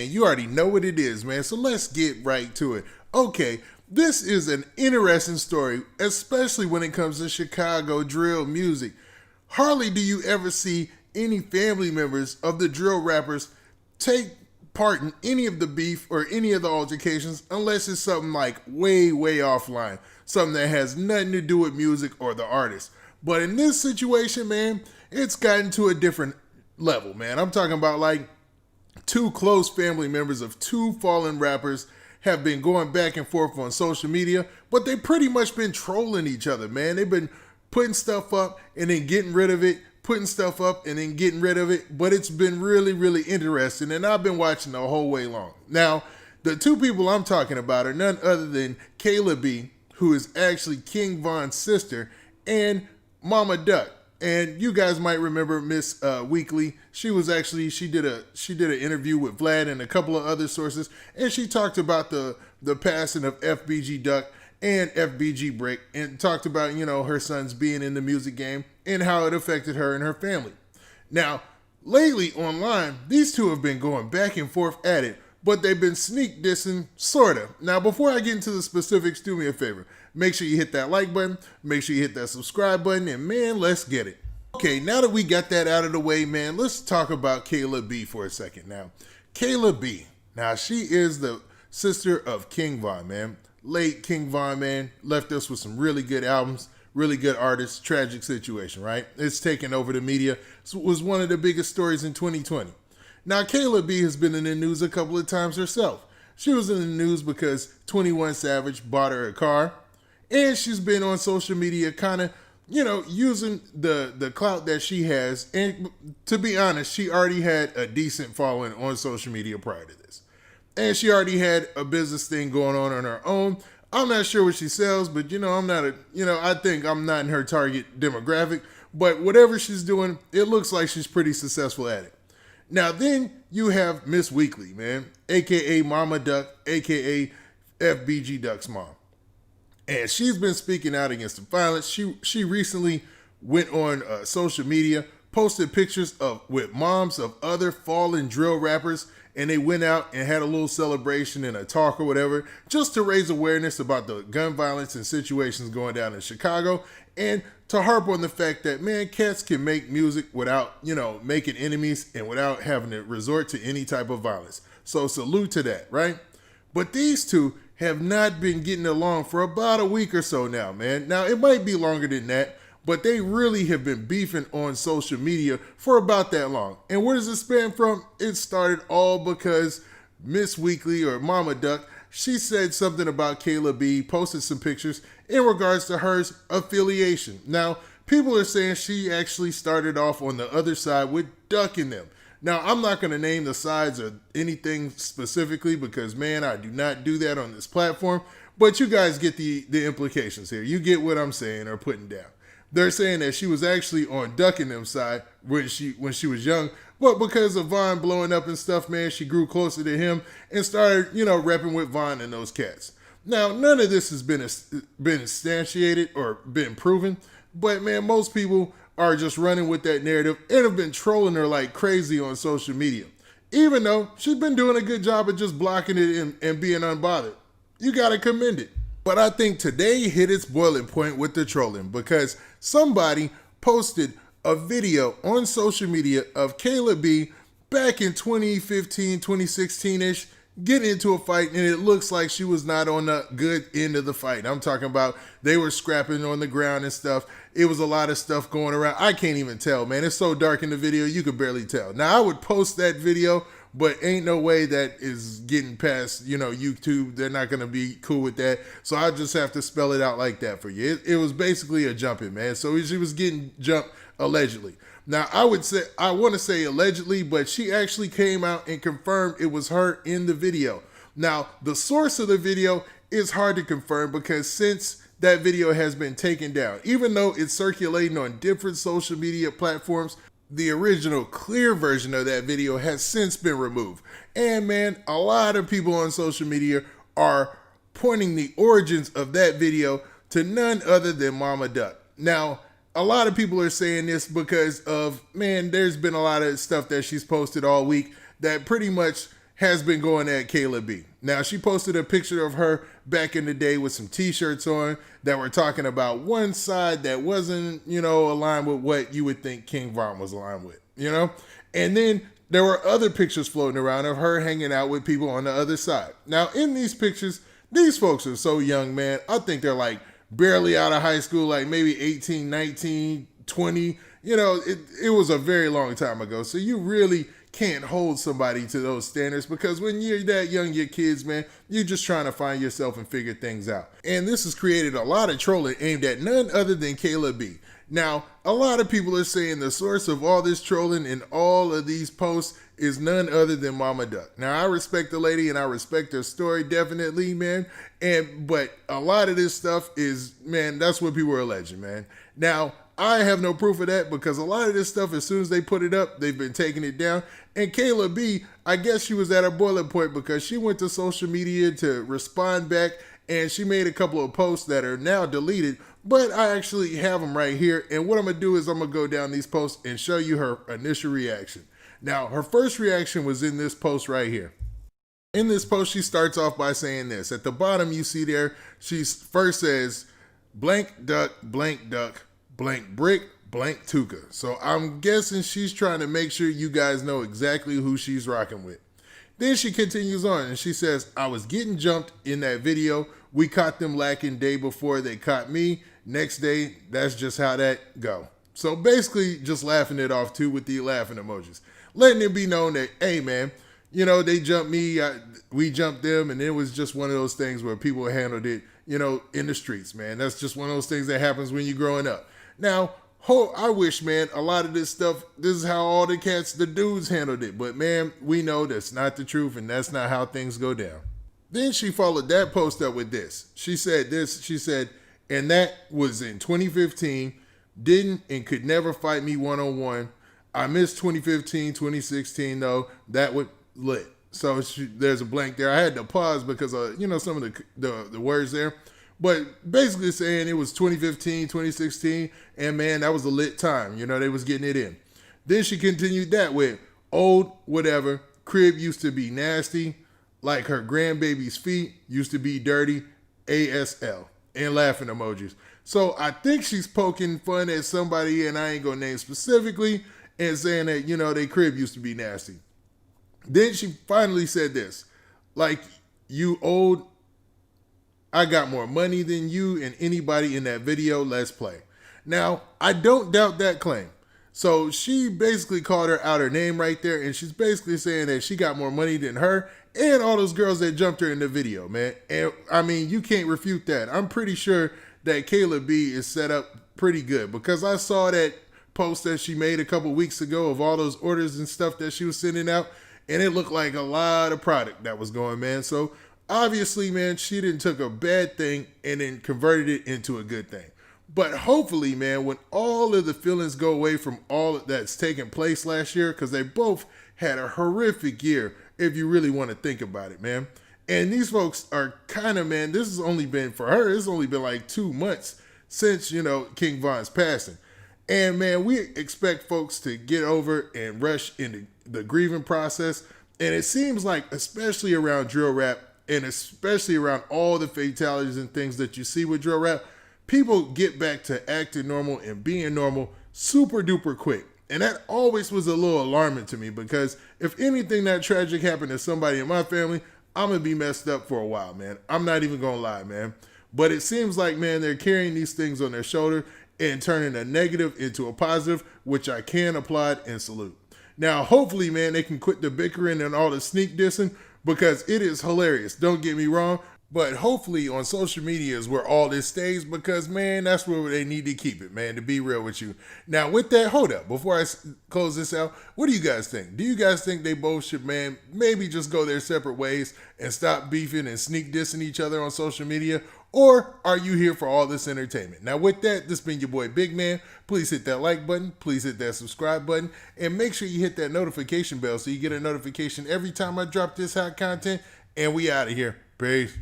And you already know what it is, man. So let's get right to it. Okay, this is an interesting story, especially when it comes to Chicago drill music. Hardly do you ever see any family members of the drill rappers take part in any of the beef or any of the altercations unless it's something like way offline, something that has nothing to do with music or the artist. But in this situation, man, it's gotten to a different level, man. I'm talking about like two close family members of two fallen rappers have been going back and forth on social media, but they pretty much been trolling each other, man. They've been putting stuff up and then getting rid of it, putting stuff up and then getting rid of it, but it's been really interesting, and I've been watching the whole way long. Now, the two people I'm talking about are none other than Kayla B, who is actually King Von's sister, and Mama Duck. And you guys might remember Miss Weekly. She did an interview with Vlad and a couple of other sources, and she talked about the passing of FBG Duck and FBG Brick, and talked about, her sons being in the music game and how it affected her and her family. Now, lately online, these two have been going back and forth at it, but they've been sneak dissing, sorta. Now, before I get into the specifics, do me a favor. Make sure you hit that like button, make sure you hit that subscribe button, and man, let's get it. Okay, now that we got that out of the way, man, let's talk about Kayla B for a second. Now, Kayla B, now she is the sister of King Von, man. Late King Von, man, left us with some really good albums, really good artists, tragic situation, right? It's taken over the media. It was one of the biggest stories in 2020. Now, Kayla B has been in the news a couple of times herself. She was in the news because 21 Savage bought her a car, and she's been on social media kind of, using the clout that she has. And to be honest, she already had a decent following on social media prior to this. And she already had a business thing going on her own. I'm not sure what she sells, but I think I'm not in her target demographic. But whatever she's doing, it looks like she's pretty successful at it. Now then you have Miss Weekly, man, aka Mama Duck, aka FBG Duck's mom. And she's been speaking out against the violence. She recently went on social media, posted pictures with moms of other fallen drill rappers, and they went out and had a little celebration and a talk or whatever, just to raise awareness about the gun violence and situations going down in Chicago, and to harp on the fact that, man, cats can make music without, making enemies and without having to resort to any type of violence. So salute to that, right? But these two have not been getting along for about a week or so now, man. Now, it might be longer than that, but they really have been beefing on social media for about that long. And where does it span from? It started all because Miss Weekly, or Mama Duck, she said something about Kayla B, posted some pictures in regards to her affiliation. Now, people are saying she actually started off on the other side with Duck in them. Now, I'm not going to name the sides or anything specifically because, man, I do not do that on this platform. But you guys get the implications here. You get what I'm saying or putting down. They're saying that she was actually on Duck and them side when she was young. But because of Von blowing up and stuff, man, she grew closer to him and started, repping with Von and those cats. Now, none of this has been instantiated or been proven. But, man, most people are just running with that narrative and have been trolling her like crazy on social media, even though she's been doing a good job of just blocking it and being unbothered. You gotta commend it. But I think today hit its boiling point with the trolling because somebody posted a video on social media of Kayla B back in 2015, 2016-ish, getting into a fight, and it looks like she was not on the good end of the fight. I'm talking about they were scrapping on the ground and stuff. It was a lot of stuff going around. I can't even tell, man. It's so dark in the video, you could barely tell. Now, I would post that video, but ain't no way that is getting past, YouTube. They're not going to be cool with that. So I just have to spell it out like that for you. It was basically a jumping, man. So she was getting jumped allegedly. Now, I want to say allegedly, but she actually came out and confirmed it was her in the video. Now, the source of the video is hard to confirm because since that video has been taken down, even though it's circulating on different social media platforms, the original clear version of that video has since been removed. And man, a lot of people on social media are pointing the origins of that video to none other than Mama Duck. Now, a lot of people are saying this because of, man, there's been a lot of stuff that she's posted all week that pretty much has been going at Kayla B. Now, she posted a picture of her back in the day with some t-shirts on that were talking about one side that wasn't, aligned with what you would think King Von was aligned with, And then there were other pictures floating around of her hanging out with people on the other side. Now, in these pictures, these folks are so young, man. I think they're like barely out of high school, like maybe 18, 19, 20. It was a very long time ago. So you really can't hold somebody to those standards, because when you're that young, you're kids, man, you're just trying to find yourself and figure things out. And this has created a lot of trolling aimed at none other than Kayla B. Now, a lot of people are saying the source of all this trolling and all of these posts is none other than Mama Duck. Now, I respect the lady and I respect her story, definitely, man. But a lot of this stuff is, man, that's what people are alleging, man. Now, I have no proof of that, because a lot of this stuff, as soon as they put it up, they've been taking it down. And Kayla B, I guess she was at her boiling point, because she went to social media to respond back, and she made a couple of posts that are now deleted, but I actually have them right here. And what I'm going to do is I'm going to go down these posts and show you her initial reaction. Now, her first reaction was in this post right here. In this post, she starts off by saying this. At the bottom, you see there, she first says, blank duck, blank brick, blank Tuka. So I'm guessing she's trying to make sure you guys know exactly who she's rocking with. Then she continues on and she says, I was getting jumped in that video. We caught them lacking day before they caught me. Next day, that's just how that go. So basically just laughing it off too with the laughing emojis. Letting it be known that, hey man, they jumped me, we jumped them, and it was just one of those things where people handled it, in the streets, man. That's just one of those things that happens when you're growing up. Now, I wish, man, a lot of this stuff, this is how all the dudes handled it. But, man, we know that's not the truth, and that's not how things go down. Then she followed that post up with this. She said, and that was in 2015, didn't and could never fight me one-on-one. I missed 2015, 2016, though. That would lit. So there's a blank there. I had to pause because of, some of the words there. But basically saying it was 2015, 2016, and man, that was a lit time. They was getting it in. Then she continued that with, old, whatever, crib used to be nasty, like her grandbaby's feet used to be dirty, ASL, and laughing emojis. So I think she's poking fun at somebody, and I ain't gonna name specifically, and saying that, they crib used to be nasty. Then she finally said this, like, you old, I got more money than you and anybody in that video. Let's play. Now, I don't doubt that claim. So she basically called her out her name right there, and she's basically saying that she got more money than her and all those girls that jumped her in the video, man. And I mean, you can't refute that. I'm pretty sure that Kayla B is set up pretty good, because I saw that post that she made a couple weeks ago of all those orders and stuff that she was sending out, and it looked like a lot of product that was going, man. So obviously, man, she didn't took a bad thing and then converted it into a good thing. But hopefully, man, when all of the feelings go away from all that's taken place last year, because they both had a horrific year, if you really want to think about it, man. And these folks are kind of, man, this has only been, for her, it's only been like 2 months since, King Von's passing. And, man, we expect folks to get over and rush into the grieving process. And it seems like, especially around drill rap, and especially around all the fatalities and things that you see with drill rap, people get back to acting normal and being normal super duper quick. And that always was a little alarming to me, because if anything that tragic happened to somebody in my family, I'm going to be messed up for a while, man. I'm not even going to lie, man. But it seems like, man, they're carrying these things on their shoulder and turning a negative into a positive, which I can applaud and salute. Now, hopefully, man, they can quit the bickering and all the sneak dissing, because it is hilarious. Don't get me wrong. But hopefully on social media is where all this stays, because, man, that's where they need to keep it, man, to be real with you. Now, with that, hold up. Before I close this out, what do you guys think? Do you guys think they both should, man, maybe just go their separate ways and stop beefing and sneak dissing each other on social media? Or are you here for all this entertainment? Now, with that, this has been your boy Big Man. Please hit that like button. Please hit that subscribe button. And make sure you hit that notification bell so you get a notification every time I drop this hot content. And we out of here. Peace.